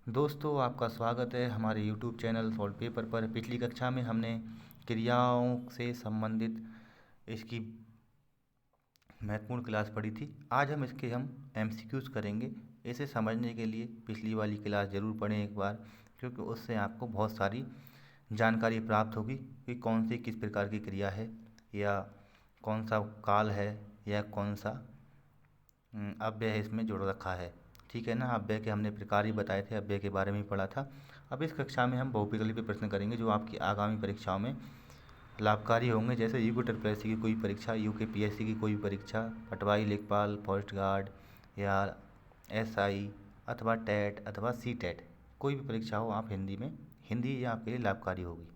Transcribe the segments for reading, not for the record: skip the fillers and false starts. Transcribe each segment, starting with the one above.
दोस्तों, आपका स्वागत है हमारे YouTube चैनल सॉल्व पेपर पर। पिछली कक्षा में हमने क्रियाओं से संबंधित इसकी महत्वपूर्ण क्लास पढ़ी थी। आज हम MCQs करेंगे। इसे समझने के लिए पिछली वाली क्लास ज़रूर पढ़ें एक बार, क्योंकि उससे आपको बहुत सारी जानकारी प्राप्त होगी कि कौन सी किस प्रकार की क्रिया है, या कौन सा काल है, या कौन सा अव्यय इसमें जोड़ रखा है। ठीक है ना। अव्यय के हमने प्रकार ही बताए थे, अव्यय के बारे में ही पढ़ा था। अब इस कक्षा में हम बहुविकल्पी प्रश्न करेंगे जो आपकी आगामी परीक्षाओं में लाभकारी होंगे। जैसे UPSC की कोई परीक्षा, UKPSC की कोई परीक्षा, पटवारी, लेखपाल, फॉरेस्ट गार्ड, या SI अथवा टेट अथवा CTET, कोई भी परीक्षा हो, आप हिंदी ये आपके लिए लाभकारी होगी।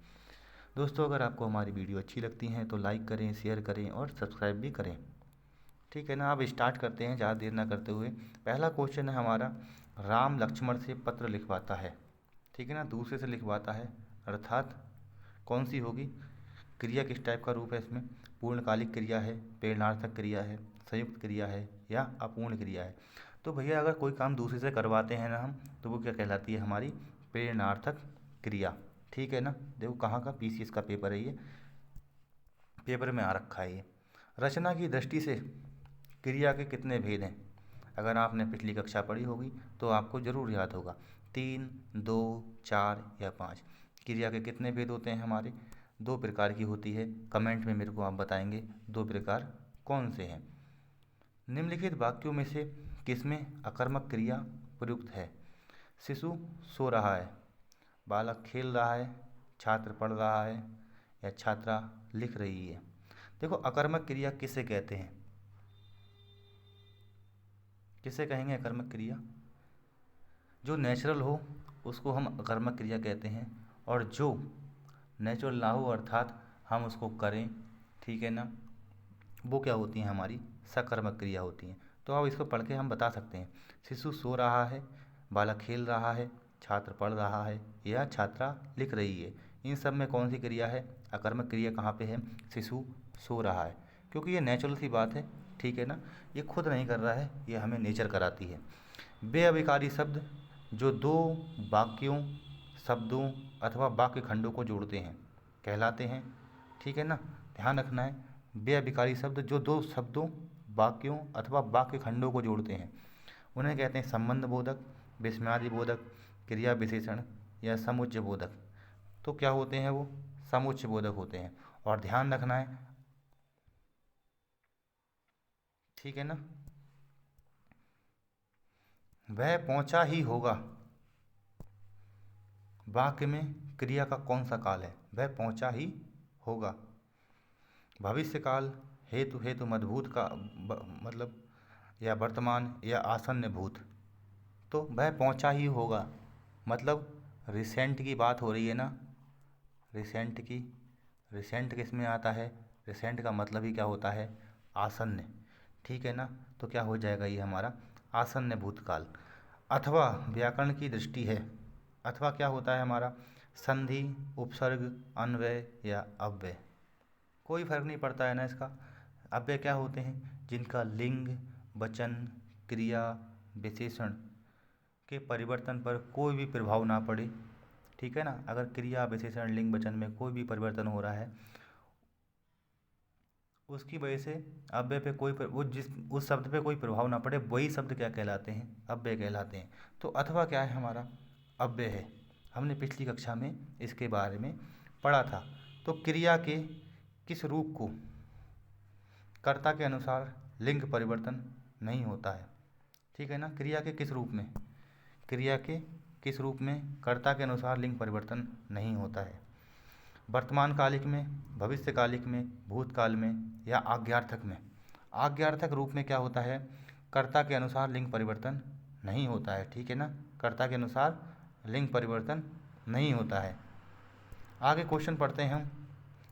दोस्तों, अगर आपको हमारी वीडियो अच्छी लगती हैं तो लाइक करें, शेयर करें और सब्सक्राइब भी करें। ठीक है ना। अब स्टार्ट करते हैं ज़्यादा देर ना करते हुए। पहला क्वेश्चन है हमारा, राम लक्ष्मण से पत्र लिखवाता है। ठीक है ना, दूसरे से लिखवाता है, अर्थात कौन सी होगी क्रिया, किस टाइप का रूप है इसमें? पूर्णकालिक क्रिया है, प्रेरणार्थक क्रिया है, संयुक्त क्रिया है, या अपूर्ण क्रिया है? तो भैया, अगर कोई काम दूसरे से करवाते हैं ना हम, तो वो क्या कहलाती है? हमारी प्रेरणार्थक क्रिया। ठीक है ना। देखो कहाँ का PCS का पेपर है, ये पेपर में आ रखा है ये। रचना की दृष्टि से क्रिया के कितने भेद हैं? अगर आपने पिछली कक्षा पढ़ी होगी तो आपको ज़रूर याद होगा। 3, 2, 4 या 5। क्रिया के कितने भेद होते हैं हमारे? 2 प्रकार की होती है। कमेंट में मेरे को आप बताएंगे 2 प्रकार कौन से हैं। निम्नलिखित वाक्यों में से किसमें अकर्मक क्रिया प्रयुक्त है? शिशु सो रहा है, बालक खेल रहा है, छात्र पढ़ रहा है, या छात्रा लिख रही है। देखो, अकर्मक क्रिया किसे कहते हैं? किसे कहेंगे अकर्मक क्रिया? जो नेचुरल हो उसको हम अकर्मक क्रिया कहते हैं, और जो नेचुरल ना हो अर्थात हम उसको करें, ठीक है ना, वो क्या होती हैं? हमारी सकर्मक क्रिया होती हैं। तो अब इसको पढ़ के हम बता सकते हैं। शिशु सो रहा है, बालक खेल रहा है, छात्र पढ़ रहा है, या छात्रा लिख रही है। इन सब में कौन सी क्रिया है? अकर्मक क्रिया कहाँ पे है? शिशु सो रहा है, क्योंकि ये नेचुरल सी बात है। ठीक है ना, ये खुद नहीं कर रहा है, ये हमें नेचर कराती है। वे अभिकारी शब्द जो 2 वाक्यों, शब्दों अथवा वाक्य खंडों को जोड़ते हैं कहलाते हैं। ठीक है ना, ध्यान रखना है। वे अभिकारी शब्द जो 2 शब्दों, वाक्यों अथवा वाक्य खंडों को जोड़ते हैं, उन्हें कहते हैं संबंध बोधक, विस्मयादि बोधक, क्रिया विशेषण, या समुच्चय बोधक। तो क्या होते हैं वो? समुच्चय बोधक होते हैं। और ध्यान रखना है, ठीक है ना, वह पहुंचा ही होगा। वाक्य में क्रिया का कौन सा काल है? वह पहुंचा ही होगा। भविष्य काल, हेतु हेतु मदभूत का मतलब, या वर्तमान या आसन्न भूत। तो वह पहुंचा ही होगा मतलब रिसेंट की बात हो रही है ना, रिसेंट की। रिसेंट किस में आता है? रिसेंट का मतलब ही क्या होता है? आसन्न। ठीक है ना, तो क्या हो जाएगा ये हमारा आसन्न भूतकाल। अथवा व्याकरण की दृष्टि है, अथवा क्या होता है हमारा? संधि, उपसर्ग, अन्वय या अव्यय। कोई फर्क नहीं पड़ता है ना इसका। अव्यय क्या होते हैं? जिनका लिंग, वचन, क्रिया, विशेषण के परिवर्तन पर कोई भी प्रभाव ना पड़े। ठीक है ना, अगर क्रिया, विशेषण, लिंग, वचन में कोई भी परिवर्तन हो रहा है, उसकी वजह से अव्यय पे उस शब्द पे कोई प्रभाव ना पड़े, वही शब्द क्या कहलाते हैं? अव्यय कहलाते हैं। तो अथवा क्या है हमारा? अव्यय है। हमने पिछली कक्षा में इसके बारे में पढ़ा था। तो क्रिया के किस रूप को कर्ता के अनुसार लिंग परिवर्तन नहीं होता है? ठीक है ना, क्रिया के किस रूप में? क्रिया के किस रूप में कर्ता के अनुसार लिंग परिवर्तन नहीं होता है? वर्तमान कालिक में, भविष्यकालिक में, भूतकाल में, या आज्ञार्थक में? आज्ञार्थक रूप में क्या होता है? कर्ता के अनुसार लिंग परिवर्तन नहीं होता है। ठीक है ना, कर्ता के अनुसार लिंग परिवर्तन नहीं होता है। आगे क्वेश्चन पढ़ते हैं हम।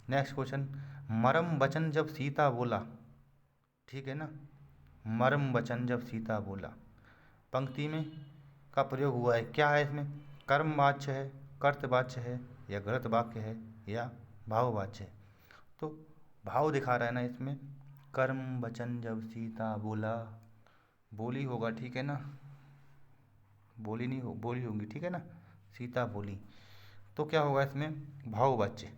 नेक्स्ट क्वेश्चन, मरम वचन जब सीता बोला। ठीक है ना, मरम वचन जब सीता बोला, पंक्ति में का प्रयोग हुआ है, क्या है इसमें? कर्मवाच्य है, कर्तवाच्य है, या गलत वाक्य है, या भाववाच्य है? तो भाव दिखा रहा है ना इसमें। कर्म वचन जब सीता बोला, बोली होगा। ठीक है ना, बोली नहीं हो, बोली होंगी, ठीक है ना, सीता बोली। तो क्या होगा इसमें, भाववाच्य,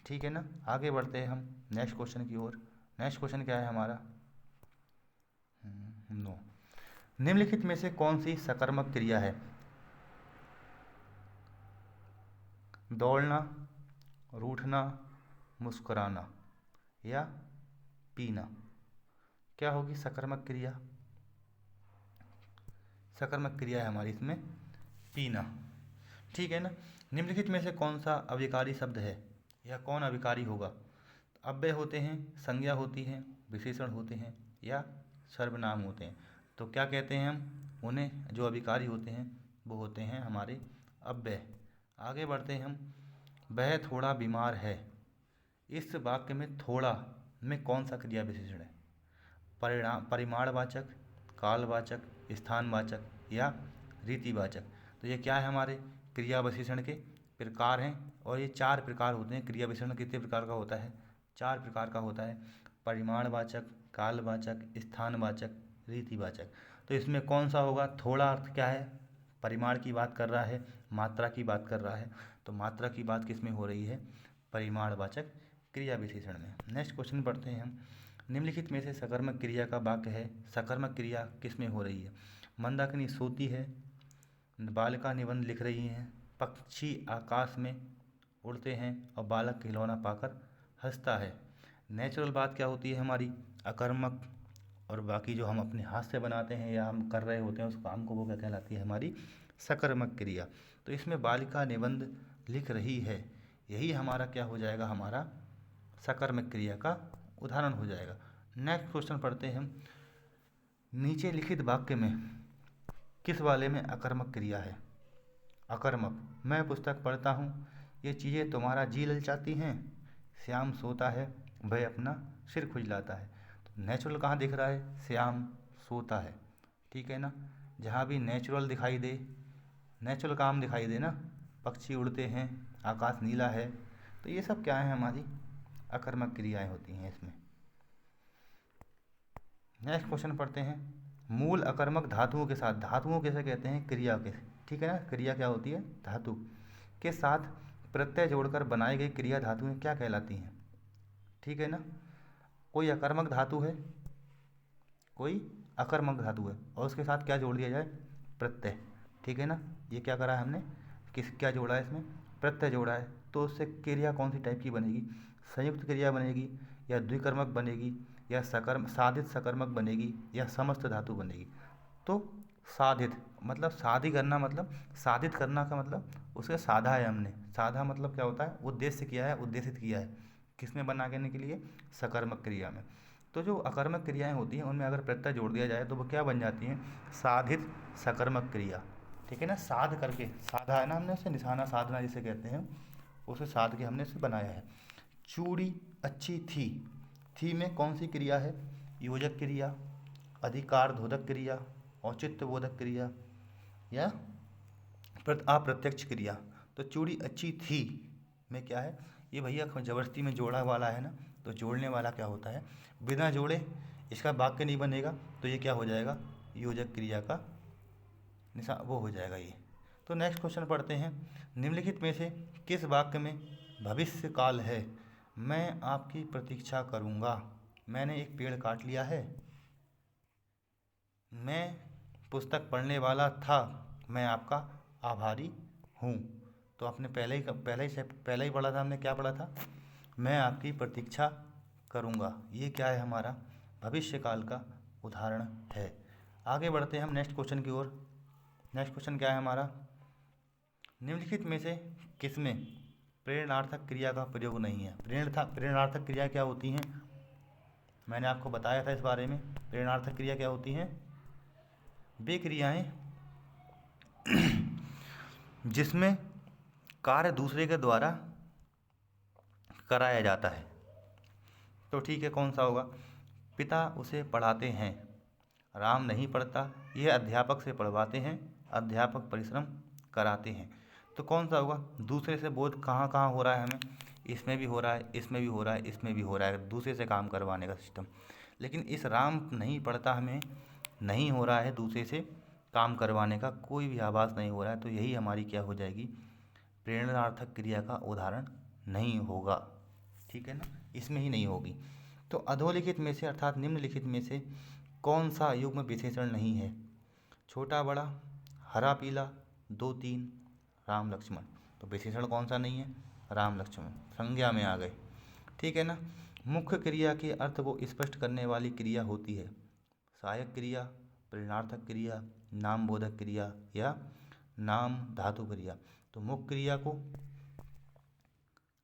ठीक है ना। आगे बढ़ते हैं हम नेक्स्ट क्वेश्चन की ओर। नेक्स्ट क्वेश्चन क्या है हमारा, नो, निम्नलिखित में से कौन सी सकर्मक क्रिया है, दौड़ना, रूठना, मुस्कुराना या पीना। क्या होगी सकर्मक क्रिया, सकर्मक क्रिया है हमारी इसमें पीना, ठीक है ना। निम्नलिखित में से कौन सा अविकारी शब्द है, या कौन अविकारी होगा, अव्यय होते हैं, संज्ञा होती है, विशेषण होते हैं या सर्वनाम होते हैं। तो क्या कहते हैं हम उन्हें, जो अविकारी होते हैं वो होते हैं हमारे अव्यय। आगे बढ़ते हैं हम, वह थोड़ा बीमार है, इस वाक्य में थोड़ा में कौन सा क्रिया विशेषण है, परिणाम, परिमाणवाचक, कालवाचक, स्थानवाचक या रीतिवाचक। तो ये क्या है, हमारे क्रिया विशेषण के प्रकार हैं, और ये 4 प्रकार होते हैं। क्रिया विशेषण कितने प्रकार का होता है, 4 प्रकार का होता है, परिमाणवाचक, कालवाचक, स्थानवाचक, रीतिवाचक। तो इसमें कौन सा होगा, थोड़ा अर्थ क्या है, परिमाण की बात कर रहा है, मात्रा की बात कर रहा है। तो मात्रा की बात किस में हो रही है, परिमाणवाचक क्रिया विशेषण में। नेक्स्ट क्वेश्चन पढ़ते हैं हम, निम्नलिखित में से सकर्मक क्रिया का वाक्य है, सकर्मक क्रिया किस में हो रही है, मंदाकिनी सोती है, बालिका निबंध लिख रही हैं, पक्षी आकाश में उड़ते हैं और बालक खिलौना पाकर हंसता है। नेचुरल बात क्या होती है हमारी, अकर्मक, और बाकी जो हम अपने हाथ से बनाते हैं या हम कर रहे होते हैं उस काम को, वो क्या कहलाती है, हमारी सकर्मक क्रिया। तो इसमें बालिका निबंध लिख रही है, यही हमारा क्या हो जाएगा, हमारा सकर्मक क्रिया का उदाहरण हो जाएगा। नेक्स्ट क्वेश्चन पढ़ते हैं हम, नीचे लिखित वाक्य में किस वाले में अकर्मक क्रिया है, अकर्मक, मैं पुस्तक पढ़ता हूँ, ये चीज़ें तुम्हारा जी ललचाती हैं, श्याम सोता है, वह अपना सिर खुजलाता है। तो नेचुरल कहाँ दिख रहा है, श्याम सोता है, ठीक है ना। जहाँ भी नेचुरल दिखाई दे, नेचुरल काम दिखाई दे ना, पक्षी उड़ते हैं, आकाश नीला है, तो ये सब क्या है, हमारी अकर्मक क्रियाएं होती हैं इसमें। नेक्स्ट क्वेश्चन पढ़ते हैं, मूल अकर्मक धातुओं के साथ, धातुओं कैसे कहते हैं, क्रिया के, ठीक है ना, क्रिया क्या होती है, धातु के साथ प्रत्यय जोड़कर बनाई गई क्रिया धातुएं क्या कहलाती हैं, ठीक है ना। कोई अकर्मक धातु है, कोई अकर्मक धातु है, और उसके साथ क्या जोड़ दिया जाए, प्रत्यय, ठीक है ना। ये क्या करा है हमने, क्या जोड़ा है इसमें, प्रत्यय जोड़ा है। तो उससे क्रिया कौन सी टाइप की बनेगी, संयुक्त क्रिया बनेगी, या द्विकर्मक बनेगी, या साधित सकर्मक बनेगी, या समस्त धातु बनेगी। तो साधित मतलब शादी करना, मतलब साधित करना का मतलब उसे साधा है हमने, साधा मतलब क्या होता है, उद्देश्य किया है, उद्देशित किया है, किसमें बनाने के लिए, सकर्मक क्रिया में। तो जो अकर्मक क्रियाएं होती हैं उनमें अगर प्रत्यय जोड़ दिया जाए तो वो क्या बन जाती हैं, साधित सकर्मक क्रिया, ठीक है ना। साध करके, साधा है ना हमने उसे, निशाना साधना जिसे कहते हैं, उसे साध के हमने उसे बनाया है। चूड़ी अच्छी थी में कौन सी क्रिया है, योजक क्रिया, अधिकार धोधक क्रिया, औचित्य बोधक क्रिया या अप्रत्यक्ष क्रिया। तो चूड़ी अच्छी थी में क्या है, ये भैया जबरदस्ती में जोड़ा वाला है ना, तो जोड़ने वाला क्या होता है, बिना जोड़े इसका वाक्य नहीं बनेगा, तो ये क्या हो जाएगा, योजक क्रिया का निशान वो हो जाएगा ये। तो नेक्स्ट क्वेश्चन पढ़ते हैं, निम्नलिखित में से किस वाक्य में भविष्य काल है, मैं आपकी प्रतीक्षा करूँगा, मैंने एक पेड़ काट लिया है, मैं पुस्तक पढ़ने वाला था, मैं आपका आभारी हूँ। तो आपने पहले ही पढ़ा था, हमने क्या पढ़ा था, मैं आपकी प्रतीक्षा करूँगा, ये क्या है, हमारा भविष्य काल का उदाहरण है। आगे बढ़ते हैं हम नेक्स्ट क्वेश्चन की ओर। नेक्स्ट क्वेश्चन क्या है हमारा, निम्नलिखित में से किसमें प्रेरणार्थक क्रिया का प्रयोग नहीं है। प्रेरणार्थक क्रिया क्या होती हैं, मैंने आपको बताया था इस बारे में। प्रेरणार्थक क्रिया क्या होती हैं, वे क्रियाएं जिसमें कार्य दूसरे के द्वारा कराया जाता है। तो ठीक है, कौन सा होगा, पिता उसे पढ़ाते हैं, राम नहीं पढ़ता, यह अध्यापक से पढ़वाते हैं, अध्यापक परिश्रम कराते हैं। तो कौन सा होगा, दूसरे से बोध कहाँ कहाँ हो रहा है हमें, इसमें भी हो रहा है, इसमें भी हो रहा है, इसमें भी हो रहा है, दूसरे से काम करवाने का सिस्टम। लेकिन इस राम नहीं पढ़ता हमें नहीं हो रहा है दूसरे से काम करवाने का कोई भी आभास नहीं हो रहा है, तो यही हमारी क्या हो जाएगी, प्रेरणार्थक क्रिया का उदाहरण नहीं होगा। ठीक है ना, इसमें ही नहीं होगी। तो अधोलिखित में से अर्थात निम्नलिखित में से कौन सा युग्म विशेषण नहीं है? छोटा बड़ा, हरा पीला, दो तीन, राम लक्ष्मण। तो विशेषण कौन सा नहीं है? राम लक्ष्मण, संज्ञा में आ गए। ठीक है ना। मुख्य क्रिया के अर्थ को स्पष्ट करने वाली क्रिया होती है सहायक क्रिया, प्रेरणार्थक क्रिया, नाम बोधक क्रिया या नाम धातु क्रिया। तो मुख्य क्रिया को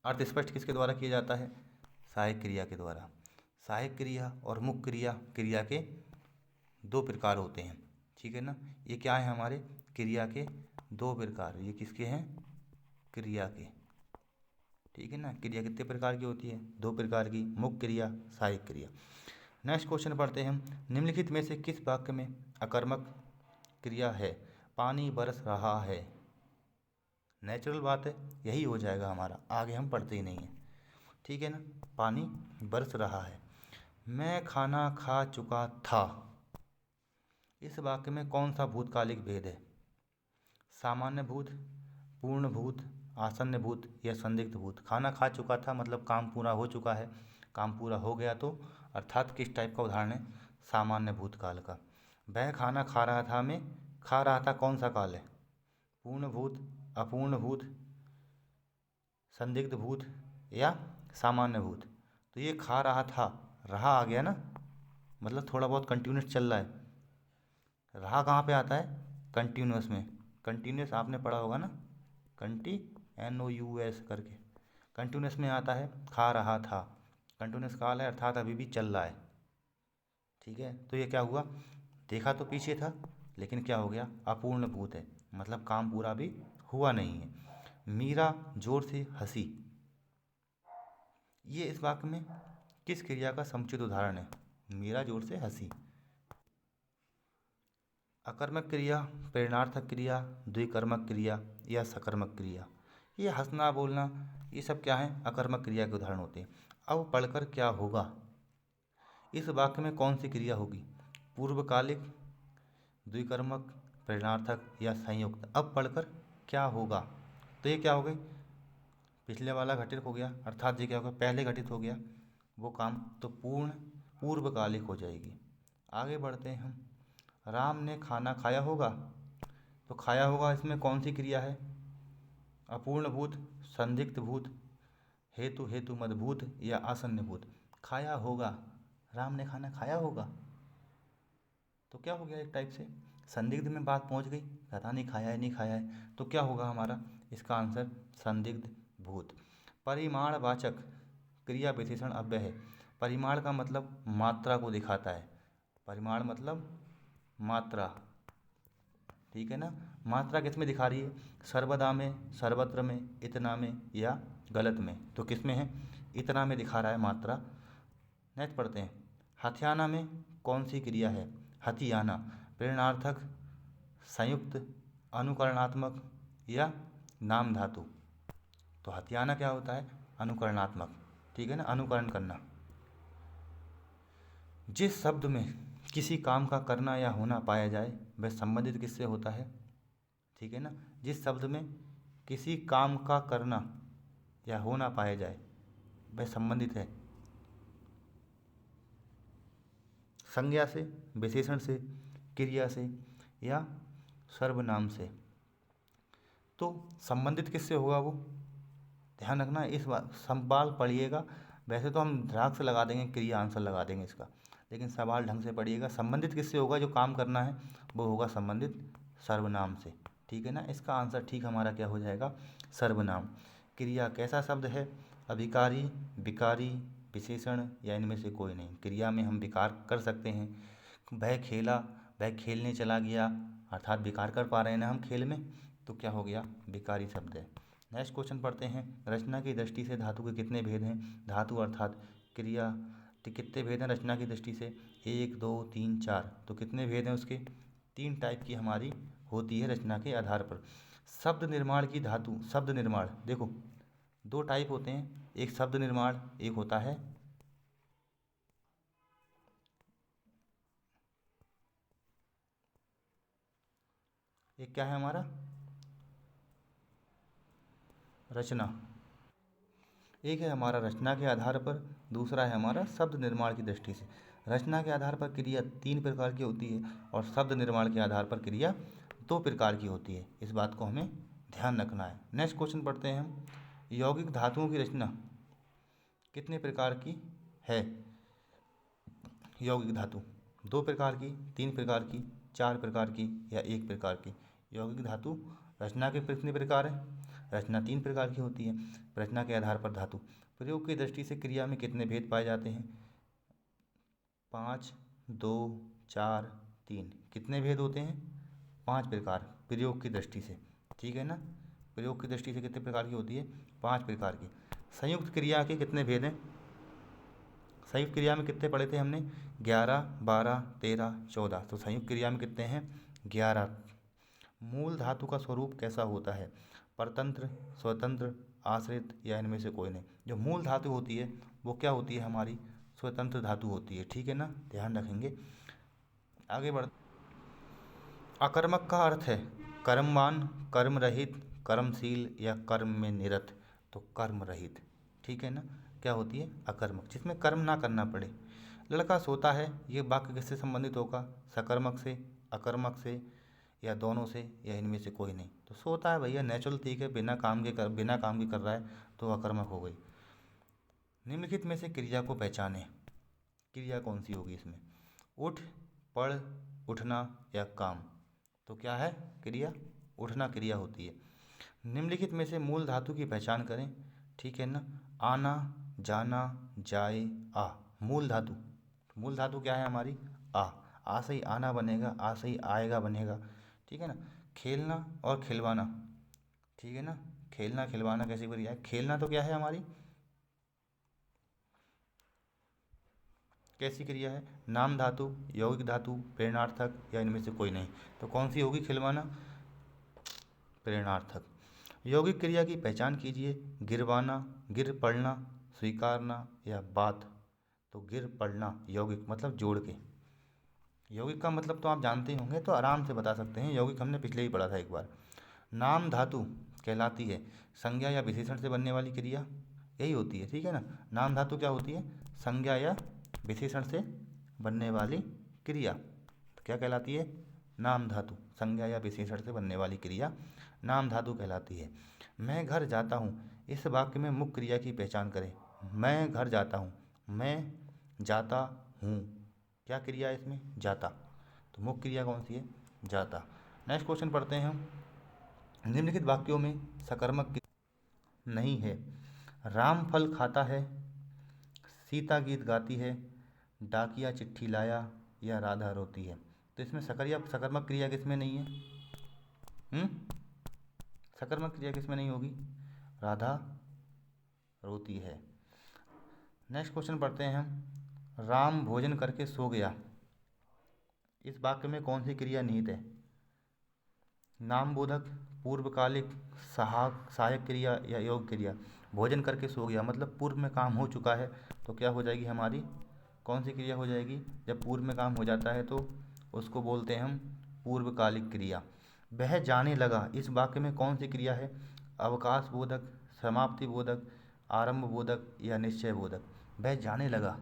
अर्थ स्पष्ट किसके द्वारा किया जाता है? सहायक क्रिया के द्वारा। सहायक क्रिया और मुख्य क्रिया, क्रिया के दो प्रकार होते हैं। ठीक है ना। ये क्या है हमारे? क्रिया के दो प्रकार। ये किसके हैं? क्रिया के। ठीक है ना। क्रिया कितने प्रकार की होती है? दो प्रकार की, मुख्य क्रिया, सहायक क्रिया। नेक्स्ट क्वेश्चन पढ़ते हैं हम। निम्नलिखित में से किस वाक्य में अकर्मक क्रिया है? पानी बरस रहा है। नेचुरल बात है, यही हो जाएगा हमारा, आगे हम पढ़ते ही नहीं हैं। ठीक है ना। पानी बरस रहा है। मैं खाना खा चुका था। इस वाक्य में कौन सा भूतकालिक भेद है? सामान्य भूत, पूर्ण भूत, आसन्न भूत या संदिग्ध भूत? खाना खा चुका था मतलब काम पूरा हो चुका है, काम पूरा हो गया, तो अर्थात किस टाइप का उदाहरण है? सामान्य भूतकाल का। वह खाना खा रहा था में खा रहा था कौन सा काल है? पूर्ण भूत, अपूर्ण भूत, संदिग्ध भूत या सामान्य भूत? तो ये खा रहा था, रहा आ गया ना, मतलब थोड़ा बहुत कंटिन्यूस चल रहा है। रहा कहाँ पे आता है? कंटिन्यूस में। कंटिन्यूस आपने पढ़ा होगा ना, NOUS करके, कंटिन्यूस में आता है। खा रहा था कंटिन्यूस काल है, अर्थात अभी भी चल रहा है। ठीक है। तो ये क्या हुआ? देखा तो पीछे था, लेकिन क्या हो गया? अपूर्ण भूत है, मतलब काम पूरा भी हुआ नहीं है। मीरा जोर से हंसी। ये इस वाक्य में किस क्रिया का समुचित उदाहरण है? मीरा जोर से हंसी। अकर्मक क्रिया, प्रेरणार्थक क्रिया, द्विकर्मक क्रिया या सकर्मक क्रिया? ये हंसना बोलना ये सब क्या है? अकर्मक क्रिया के उदाहरण होते हैं। अब पढ़कर क्या होगा? इस वाक्य में कौन सी क्रिया होगी? पूर्वकालिक, द्विकर्मक, प्रेरणार्थक या संयुक्त? अब पढ़कर क्या होगा? तो ये क्या हो गई? पिछले वाला घटित हो गया, अर्थात ये क्या होगा? पहले घटित हो गया वो काम, तो पूर्वकालिक हो जाएगी। आगे बढ़ते हैं हम। राम ने खाना खाया होगा। तो खाया होगा इसमें कौन सी क्रिया है? अपूर्ण भूत, संदिग्ध भूत, हेतु मदभूत या आसन्न भूत? खाया होगा, राम ने खाना खाया होगा, तो क्या हो गया? एक टाइप से संदिग्ध में बात पहुंच गई, पता नहीं खाया है नहीं खाया है, तो क्या होगा हमारा? इसका आंसर संदिग्ध भूत। परिमाणवाचक क्रिया विशेषण अव्यय है। परिमाण का मतलब मात्रा को दिखाता है। परिमाण मतलब मात्रा। ठीक है ना। मात्रा किस में दिखा रही है? सर्वदा में, सर्वत्र में, इतना में या गलत में? तो किस में है? इतना में दिखा रहा है मात्रा। नेक्स्ट पढ़ते हैं। हथियाना में कौन सी क्रिया है? हथियाना प्रेरणार्थक, संयुक्त, अनुकरणात्मक या नाम धातु? तो हथियाना क्या होता है? अनुकरणात्मक। ठीक है ना, अनुकरण करना। जिस शब्द में किसी काम का करना या होना पाया जाए वह संबंधित किससे होता है? ठीक है ना। जिस शब्द में किसी काम का करना या होना पाया जाए वह संबंधित है संज्ञा से, विशेषण से, क्रिया से या सर्वनाम से। तो संबंधित किससे होगा वो? ध्यान रखना, इस सवाल पढ़िएगा। वैसे तो हम राग से लगा देंगे, क्रिया आंसर लगा देंगे इसका, लेकिन सवाल ढंग से पढ़िएगा। संबंधित किससे होगा? जो काम करना है वो होगा संबंधित सर्वनाम से। ठीक है ना। इसका आंसर ठीक हमारा क्या हो जाएगा? सर्वनाम। क्रिया कैसा शब्द है? अभिकारी, विकारी, विशेषण या इनमें से कोई नहीं। क्रिया में हम विकार कर सकते हैं। वह खेला, वह खेलने चला गया, अर्थात विकार कर पा रहे हैं ना हम खेल में, तो क्या हो गया? विकारी शब्द है। नेक्स्ट क्वेश्चन पढ़ते हैं। रचना की दृष्टि से धातु के कितने भेद हैं? धातु अर्थात क्रिया के कितने भेद हैं रचना की दृष्टि से? 1 2 3 4। तो कितने भेद हैं उसके? 3 टाइप की हमारी होती है रचना के आधार पर। शब्द निर्माण की धातु, शब्द निर्माण देखो 2 टाइप होते हैं। एक शब्द निर्माण, एक होता है एक क्या है हमारा, रचना। एक है हमारा रचना के आधार पर, दूसरा है हमारा शब्द निर्माण की दृष्टि से। रचना के आधार पर क्रिया 3 प्रकार की होती है और शब्द निर्माण के आधार पर क्रिया 2 प्रकार की होती है। इस बात को हमें ध्यान रखना है। नेक्स्ट क्वेश्चन पढ़ते हैं हम। यौगिक धातुओं की रचना कितने प्रकार की है? यौगिक धातु 2 प्रकार की, 3 प्रकार की, 4 प्रकार की या 1 प्रकार की। यौगिक धातु रचना के कितने प्रकार हैं? रचना 3 प्रकार की होती है। रचना के आधार पर धातु। प्रयोग की दृष्टि से क्रिया में कितने भेद पाए जाते हैं? 5, 2, 4, 3। कितने भेद होते हैं? 5 प्रकार प्रयोग की दृष्टि से, ठीक है ना। प्रयोग की दृष्टि से कितने प्रकार की होती है? 5 प्रकार की। संयुक्त क्रिया के कितने भेद हैं? संयुक्त क्रिया में कितने पढ़े थे हमने? 11, 12, 13, 14। तो संयुक्त क्रिया में कितने हैं? 11। मूल धातु का स्वरूप कैसा होता है? परतंत्र, स्वतंत्र, आश्रित या इनमें से कोई नहीं। जो मूल धातु होती है वो क्या होती है हमारी? स्वतंत्र धातु होती है, ठीक है ना, ध्यान रखेंगे। आगे बढ़, अकर्मक का अर्थ है कर्मवान, कर्म रहित, कर्मशील या कर्म में निरत। तो कर्म रहित, ठीक है ना। क्या होती है? अकर्मक, जिसमें कर्म ना करना पड़े। लड़का सोता है, ये वाक्य किससे संबंधित होगा? सकर्मक से, अकर्मक से या दोनों से या इनमें से कोई नहीं। तो सोता है भैया नेचुरल, ठीक है, बिना काम के कर रहा है तो अकर्मक हो गई। निम्नलिखित में से क्रिया को पहचाने। क्रिया कौन सी होगी इसमें? उठ, पढ़, उठना या काम। तो क्या है क्रिया? उठना क्रिया होती है। निम्नलिखित में से मूल धातु की पहचान करें, ठीक है ना। आना, जाना, जाए, आ। मूल धातु, मूल धातु क्या है हमारी? आ से ही आना बनेगा, आ से ही आएगा बनेगा, ठीक है ना। खेलना और खिलवाना, ठीक है ना। खेलना खिलवाना कैसी क्रिया है? खेलना तो क्या है हमारी? कैसी क्रिया है? नाम धातु, यौगिक धातु, प्रेरणार्थक या इनमें से कोई नहीं। तो कौन सी होगी खिलवाना? प्रेरणार्थक। यौगिक क्रिया की पहचान कीजिए। गिरवाना, गिर पड़ना, स्वीकारना या बात। तो गिर पड़ना यौगिक मतलब जोड़ के। यौगिक का मतलब तो आप जानते ही होंगे, तो आराम से बता सकते हैं। यौगिक हमने पिछले ही पढ़ा था एक बार। नाम धातु कहलाती है संज्ञा या विशेषण से बनने वाली क्रिया, यही होती है, ठीक है ना। नाम धातु क्या होती है? संज्ञा या विशेषण से बनने वाली क्रिया। तो क्या कहलाती है? नाम धातु। संज्ञा या विशेषण से बनने वाली क्रिया नाम धातु कहलाती है। मैं घर जाता हूँ, इस वाक्य में मुख्य क्रिया की पहचान करें। मैं घर जाता हूँ, मैं जाता हूँ, क्या क्रिया है इसमें? जाता। तो मुख्य क्रिया कौन सी है? जाता। नेक्स्ट क्वेश्चन पढ़ते हैं हम। निम्नलिखित वाक्यों में सकर्मक नहीं है। राम फल खाता है, सीता गीत गाती है, डाकिया चिट्ठी लाया या राधा रोती है। तो इसमें सकर्मक क्रिया किसमें नहीं है? हम्म सकर्मक क्रिया किसमें नहीं होगी? राधा रोती है। नेक्स्ट क्वेश्चन पढ़ते हैं हम। राम भोजन करके सो गया, इस वाक्य में कौन सी क्रिया निहित है? नामबोधक, पूर्वकालिक, सहायक क्रिया या योग क्रिया। भोजन करके सो गया मतलब पूर्व में काम हो चुका है, तो क्या हो जाएगी हमारी? कौन सी क्रिया हो जाएगी? जब पूर्व में काम हो जाता है तो उसको बोलते हैं हम पूर्वकालिक क्रिया। वह जाने लगा, इस वाक्य में कौन सी क्रिया है? अवकाश बोधक, समाप्ति बोधक, आरंभ बोधक या निश्चय बोधक। वह जाने लगा,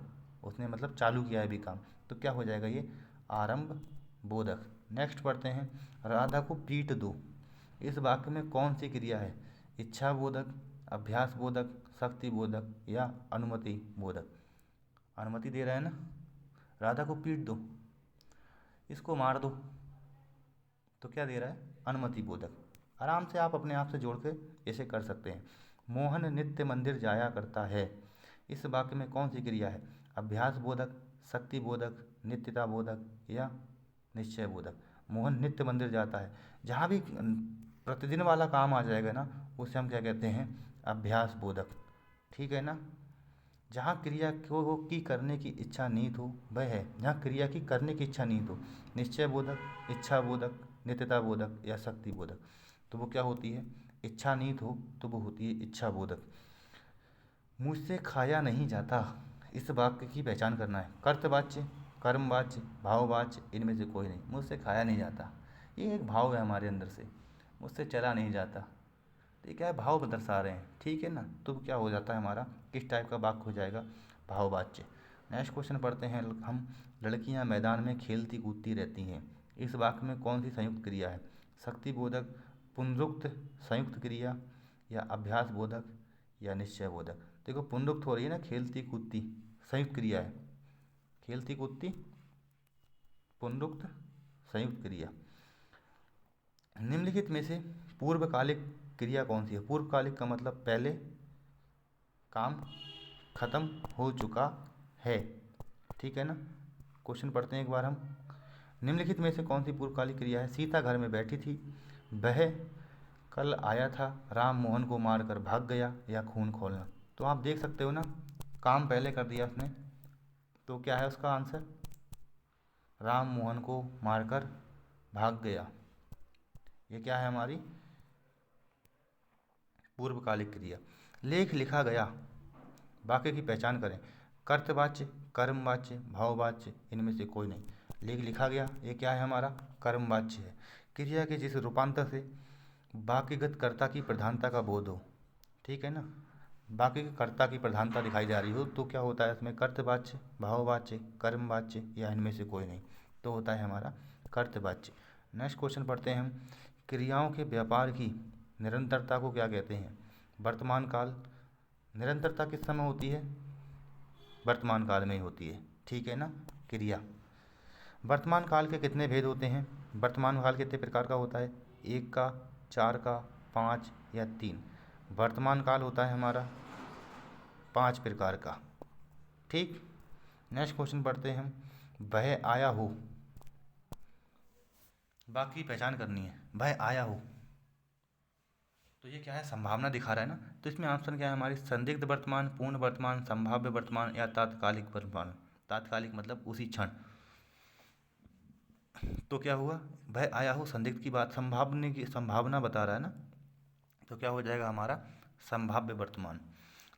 उसने मतलब चालू किया है अभी काम, तो क्या हो जाएगा ये? आरंभ बोधक। नेक्स्ट पढ़ते हैं। राधा को पीट दो, इस वाक्य में कौन सी क्रिया है? इच्छा बोधक, अभ्यास बोधक, शक्ति बोधक या अनुमति बोधक। अनुमति दे रहा है ना, राधा को पीट दो, इसको मार दो, तो क्या दे रहा है? अनुमति बोधक। आराम से आप अपने आप से जोड़ के इसे कर सकते हैं। मोहन नित्य मंदिर जाया करता है, इस वाक्य में कौन सी क्रिया है? अभ्यास बोधक, शक्ति बोधक, नित्यता बोधक या निश्चय बोधक। मोहन नित्य मंदिर जाता है, जहाँ भी प्रतिदिन वाला काम आ जाएगा ना, उसे हम क्या कहते हैं? अभ्यास बोधक, ठीक है ना। जहाँ क्रिया को की करने की इच्छा निहित हो वह है, जहाँ क्रिया की करने की इच्छा निहित हो। निश्चय बोधक, इच्छा बोधक, नित्यता बोधक या शक्ति बोधक। तो वो क्या होती है? इच्छा निहित हो तो वो होती है इच्छा बोधक। मुझसे खाया नहीं जाता, इस वाक्य की पहचान करना है। कर्तवाच्य, कर्मवाच्य, भाववाच्य, इनमें से कोई नहीं। मुझसे खाया नहीं जाता, ये एक भाव है हमारे अंदर से, मुझसे चला नहीं जाता। तो ये क्या है, भाव दर्शा रहे हैं, ठीक है ना। तो क्या हो जाता है हमारा, किस टाइप का वाक्य हो जाएगा, भाववाच्य। नेक्स्ट क्वेश्चन पढ़ते हैं हम। लड़कियां मैदान में खेलती कूदती रहती हैं, इस वाक्य में कौन सी संयुक्त क्रिया है। शक्तिबोधक, पुनरुक्त संयुक्त क्रिया, या अभ्यास बोधक, या निश्चय बोधक। देखो पुनरुक्त हो रही है ना, खेलती कूदती, संयुक्त क्रिया है, खेलती कूदती पुनरुक्त संयुक्त क्रिया। निम्नलिखित में से पूर्वकालिक क्रिया कौन सी है। पूर्वकालिक का मतलब पहले काम खत्म हो चुका है, ठीक है ना। क्वेश्चन पढ़ते हैं एक बार हम। निम्नलिखित में से कौन सी पूर्वकालिक क्रिया है। सीता घर में बैठी थी, वह कल आया था, राम मोहन को मारकर भाग गया, या खून खोलना। तो आप देख सकते हो ना, काम पहले कर दिया उसने, तो क्या है उसका आंसर, राम मोहन को मारकर भाग गया। ये क्या है हमारी पूर्वकालिक क्रिया। लेख लिखा गया, वाक्य की पहचान करें। कर्तवाच्य, कर्मवाच्य, भाववाच्य, इनमें से कोई नहीं। लेख लिखा गया, ये क्या है हमारा, कर्मवाच्य है। क्रिया के जिस रूपांतर से वाक्यगत कर्ता की प्रधानता का बोध हो, ठीक है ना, वाक्य के कर्ता की प्रधानता दिखाई जा रही हो, तो क्या होता है इसमें, कर्तवाच्य, भाववाच्य, कर्मवाच्य, या इनमें से कोई नहीं, तो होता है हमारा कर्तवाच्य। नेक्स्ट क्वेश्चन पढ़ते हैं हम। क्रियाओं के व्यापार की निरंतरता को क्या कहते हैं। वर्तमान काल। निरंतरता किस समय होती है, वर्तमान काल में ही होती है, ठीक है ना। क्रिया, वर्तमान काल के कितने भेद होते हैं। वर्तमान काल कितने प्रकार का होता है, एक का, चार का, पाँच, या तीन। वर्तमान काल होता है हमारा 5 प्रकार का, ठीक। नेक्स्ट क्वेश्चन पढ़ते हैं हम। वह आया हो, बाकी पहचान करनी है, वह आया हो, तो ये क्या है, संभावना दिखा रहा है ना। तो इसमें ऑप्शन क्या है हमारी, संदिग्ध वर्तमान, पूर्ण वर्तमान, संभाव्य वर्तमान, या तात्कालिक वर्तमान। तात्कालिक मतलब उसी क्षण। तो क्या हुआ, वह आया हो संदिग्ध की बात, संभावना की संभावना बता रहा है ना, तो क्या हो जाएगा हमारा संभाव्य वर्तमान।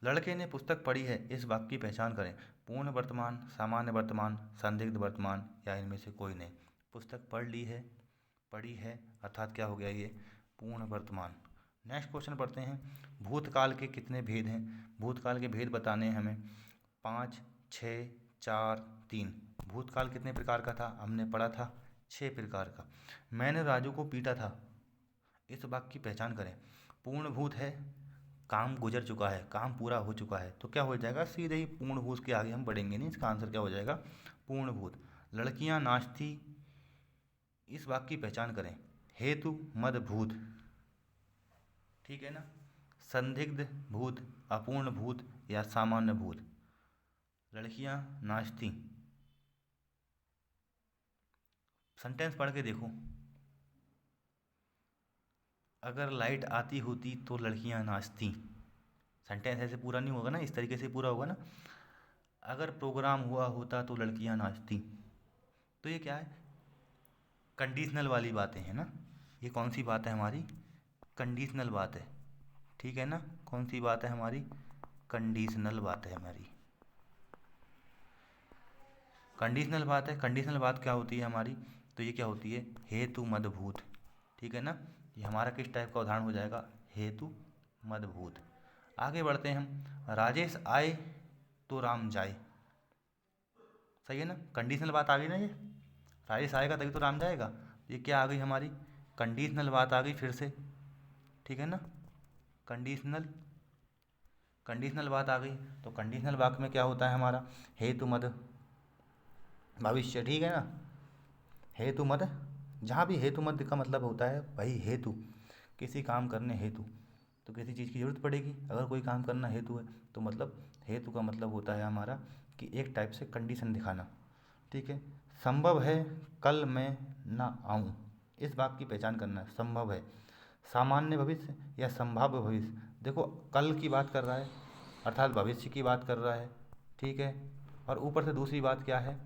लड़के ने पुस्तक पढ़ी है, इस वाक्य की पहचान करें। पूर्ण वर्तमान, सामान्य वर्तमान, संदिग्ध वर्तमान, या इनमें से कोई नहीं। पुस्तक पढ़ी है अर्थात क्या हो गया ये, पूर्ण वर्तमान। नेक्स्ट क्वेश्चन पढ़ते हैं। भूतकाल के कितने भेद हैं। भूतकाल के भेद बताने हैं हमें, 5, 6, 4, 3। भूतकाल कितने प्रकार का था, हमने पढ़ा था 6 प्रकार का। मैंने राजू को पीटा था, इस वाक्य की पहचान करें। पूर्ण भूत है, काम गुजर चुका है, काम पूरा हो चुका है, तो क्या हो जाएगा, सीधे ही पूर्ण भूत के आगे हम बढ़ेंगे नहीं, इसका आंसर क्या हो जाएगा, पूर्ण भूत। लड़कियां नाचती, इस वाक्य की पहचान करें। हेतु मद भूत, ठीक है ना। संदिग्ध भूत, अपूर्ण भूत, या सामान्य भूत। लड़कियां नाचती, सेंटेंस पढ़ के देखो। अगर लाइट आती होती तो लड़कियां नाचती। सेंटेंस ऐसे पूरा नहीं होगा ना, इस तरीके से पूरा होगा ना। अगर प्रोग्राम हुआ होता तो लड़कियां नाचती। तो ये क्या है, कंडीशनल वाली बातें हैं ना। ये कौन सी बात है हमारी, कंडीशनल बात है, ठीक है ना। कौन सी बात है हमारी, कंडीशनल बात है हमारी। कंडीशनल बात है, कंडीशनल बात क्या होती है हमारी, तो ये क्या होती है, हेतु मदभूत, ठीक है ना। ये हमारा किस टाइप का उदाहरण हो जाएगा, हेतु मदभूत। आगे बढ़ते हैं हम। राजेश आए तो राम जाए, सही है ना, कंडीशनल बात आ गई ना ये। राजेश आएगा तभी तो राम जाएगा, ये क्या आ गई हमारी, कंडीशनल बात आ गई फिर से, ठीक है ना। कंडीशनल कंडीशनल बात आ गई, तो कंडीशनल वाक्य में क्या होता है हमारा, हेतु मद भविष्य, ठीक है ना। हेतु मद, जहाँ भी हेतु मद का मतलब होता है वही हेतु, किसी काम करने हेतु, तो किसी चीज़ की ज़रूरत पड़ेगी, अगर कोई काम करना हेतु है, तो मतलब हेतु का मतलब होता है हमारा कि एक टाइप से कंडीशन दिखाना, ठीक है। संभव है कल मैं ना आऊँ, इस बात की पहचान करना है, संभव है। सामान्य भविष्य या संभाव्य भविष्य, देखो कल की बात कर रहा है अर्थात भविष्य की बात कर रहा है, ठीक है। और ऊपर से दूसरी बात क्या है,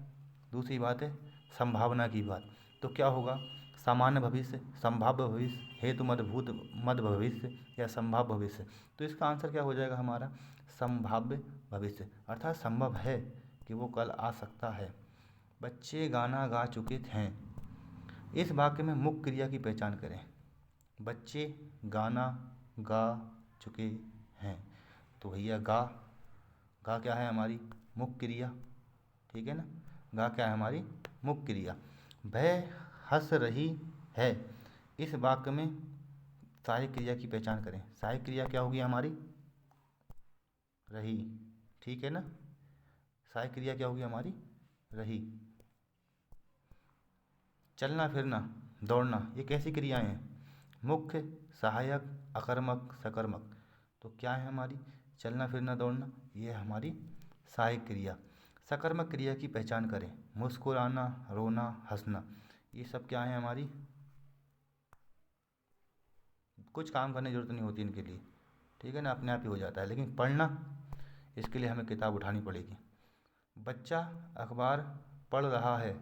दूसरी बात है संभावना की बात, तो क्या होगा, सामान्य भविष्य, संभाव्य भविष्य, हेतु मदभूत मद भविष्य, या संभाव्य भविष्य। तो इसका आंसर क्या हो जाएगा हमारा, संभाव्य भविष्य, अर्थात संभव है कि वो कल आ सकता है। बच्चे गाना गा चुके हैं, इस वाक्य में मुख्य क्रिया की पहचान करें। बच्चे गाना गा चुके हैं, तो भैया गा क्या है हमारी मुख्य क्रिया, ठीक है ना। गा क्या है हमारी मुख्य क्रिया। वह हंस रही है, इस वाक्य में सहायक क्रिया की पहचान करें। सहायक क्रिया क्या होगी हमारी रही, ठीक है ना। सहायक क्रिया क्या होगी हमारी रही। चलना फिरना दौड़ना ये कैसी क्रियाएं हैं, मुख्य सहायक अकर्मक सकर्मक। तो क्या है हमारी चलना फिरना दौड़ना, ये हमारी सहायक क्रिया। सकर्मक क्रिया की पहचान करें। मुस्कुराना रोना हंसना, ये सब क्या है हमारी, कुछ काम करने की जरूरत नहीं होती इनके लिए, ठीक है ना, अपने आप ही हो जाता है। लेकिन पढ़ना, इसके लिए हमें किताब उठानी पड़ेगी। बच्चा अखबार पढ़ रहा है,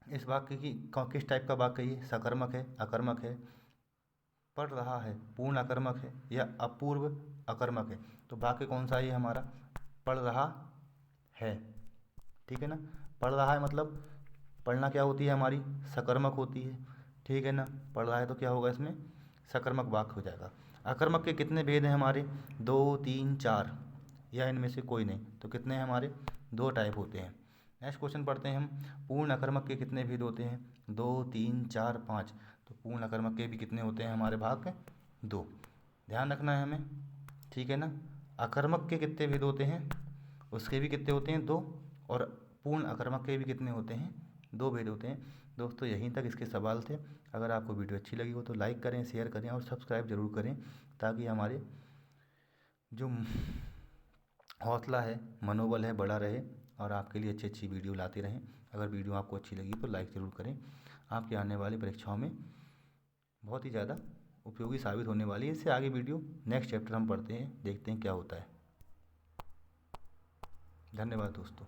इस वाक्य की किस टाइप का वाक्य ये सकर्मक है अकर्मक है। पढ़ रहा है पूर्ण अकर्मक है या अपूर्व अकर्मक है। तो वाक्य कौन सा है ये हमारा पढ़ रहा है, ठीक है ना। पढ़ रहा है मतलब पढ़ना क्या होती है हमारी सकर्मक होती है, ठीक है ना। पढ़ रहा है तो क्या होगा इसमें सकर्मक वाक्य हो जाएगा। अकर्मक के कितने भेद हैं हमारे 2 3 4 या इनमें से कोई नहीं, तो कितने हैं हमारे 2 टाइप होते हैं। नेक्स्ट क्वेश्चन पढ़ते हैं हम। पूर्ण अकर्मक के कितने भेद होते हैं 2 3 4 5। तो पूर्ण अकर्मक के भी कितने होते हैं हमारे भाग 2, ध्यान रखना है हमें, ठीक है ना। अकर्मक के कितने भेद होते हैं उसके भी कितने होते हैं 2, और पूर्ण अकर्मक के भी कितने होते हैं 2 भेद होते हैं। दोस्तों यहीं तक इसके सवाल थे। अगर आपको वीडियो अच्छी लगी हो तो लाइक करें शेयर करें और सब्सक्राइब ज़रूर करें, ताकि हमारे जो हौसला है मनोबल है बड़ा रहे और आपके लिए अच्छी अच्छी वीडियो लाते रहें। अगर वीडियो आपको अच्छी लगी तो लाइक ज़रूर करें, आपके आने वाली परीक्षाओं में बहुत ही ज़्यादा उपयोगी साबित होने वाली है। इससे आगे वीडियो नेक्स्ट चैप्टर हम पढ़ते हैं, देखते हैं क्या होता है। धन्यवाद दोस्तों।